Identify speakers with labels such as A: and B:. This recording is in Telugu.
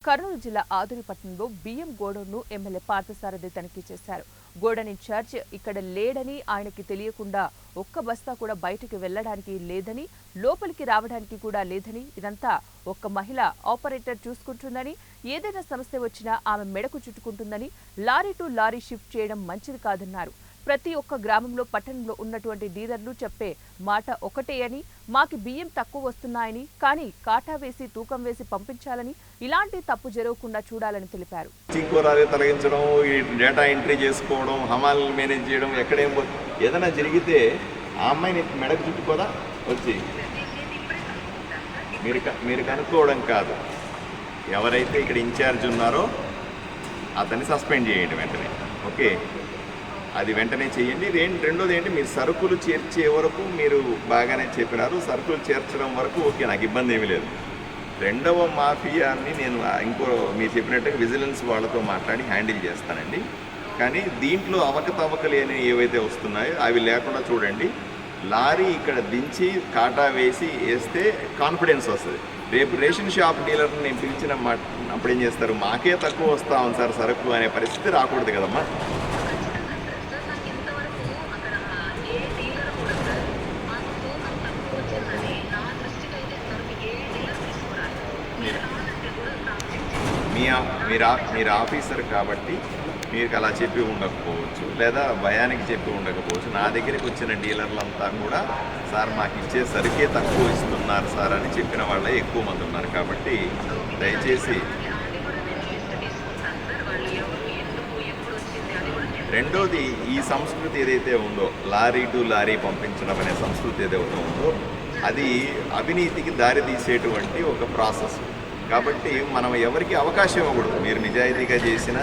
A: కర్నూలు జిల్లా ఆదూరిపట్నంలో బియ్యం గోడౌన్ను ఎమ్మెల్యే పార్థసారథి తనిఖీ చేశారు. గోడౌన్ ఇన్ఛార్జ్ ఇక్కడ లేడని, ఆయనకి తెలియకుండా ఒక్క బస్తా కూడా బయటకు వెళ్లడానికి లేదని, లోపలికి రావడానికి కూడా లేదని, ఇదంతా ఒక్క మహిళ ఆపరేటర్ చూసుకుంటుందని, ఏదైనా సమస్య వచ్చినా ఆమె మెడకు చుట్టుకుంటుందని, లారీ టు లారీ షిఫ్ట్ చేయడం మంచిది కాదన్నారు. ప్రతి ఒక్క గ్రామంలో, పట్టణంలో ఉన్నటువంటి డీలర్లు చెప్పే మాట ఒకటే అని, మాకి బియ్యం తక్కువ వస్తున్నాయని, కానీ కాటా వేసి తూకం వేసి పంపించాలని, ఇలాంటి తప్పు జరగకుండా చూడాలని తెలిపారు.
B: తొలగించడం, ఈ డేటా ఎంట్రీ చేసుకోవడం, హమాల్ మేనేజ్ చేయడం, ఎక్కడేం ఏదైనా జరిగితే ఆ అమ్మాయిని మెడకు చుట్టుకోదా వచ్చి మీరు కనుక్కోవడం కాదు. ఎవరైతే ఇక్కడ ఇన్ఛార్జ్ ఉన్నారో అతన్ని సస్పెండ్ చేయండి వెంటనే. ఓకే, అది వెంటనే చేయండి. రెండోది ఏంటి, మీరు సరుకులు చేర్చే వరకు మీరు బాగానే చెప్పినారు. సరుకులు చేర్చడం వరకు ఓకే, నాకు ఇబ్బంది ఏమీ లేదు. రెండవ మాఫియాని నేను మీరు చెప్పినట్టుగా విజిలెన్స్ వాళ్ళతో మాట్లాడి హ్యాండిల్ చేస్తానండి. కానీ దీంట్లో అవకతవకలు ఏవైతే వస్తున్నాయో అవి లేకుండా చూడండి. లారీ ఇక్కడ దించి కాటా వేస్తే కాన్ఫిడెన్స్ వస్తుంది. రేపు రేషన్ షాప్ డీలర్ని నేను పిలిచిన అప్పుడు ఏం చేస్తారు, మాకే తక్కువ వస్తా ఉంది సార్ సరుకు అనే పరిస్థితి రాకూడదు కదమ్మా. మీరు ఆఫీసర్ కాబట్టి మీకు అలా చెప్పి ఉండకపోవచ్చు, లేదా భయానికి చెప్పి ఉండకపోవచ్చు. నా దగ్గరికి వచ్చిన డీలర్లంతా కూడా సార్ మాకు ఇచ్చే సరికే తక్కువ ఇస్తున్నారు సార్ అని చెప్పిన వాళ్ళే ఎక్కువ మంది ఉన్నారు. కాబట్టి దయచేసి రెండోది, ఈ సంస్కృతి ఏదైతే ఉందో లారీ టు లారీ పంపించడం అనే సంస్కృతి ఏదైతే ఉందో అది అవినీతికి దారితీసేటువంటి ఒక ప్రాసెస్. కాబట్టి మనం ఎవరికి అవకాశం ఇవ్వకూడదు. మీరు నిజాయితీగా చేసినా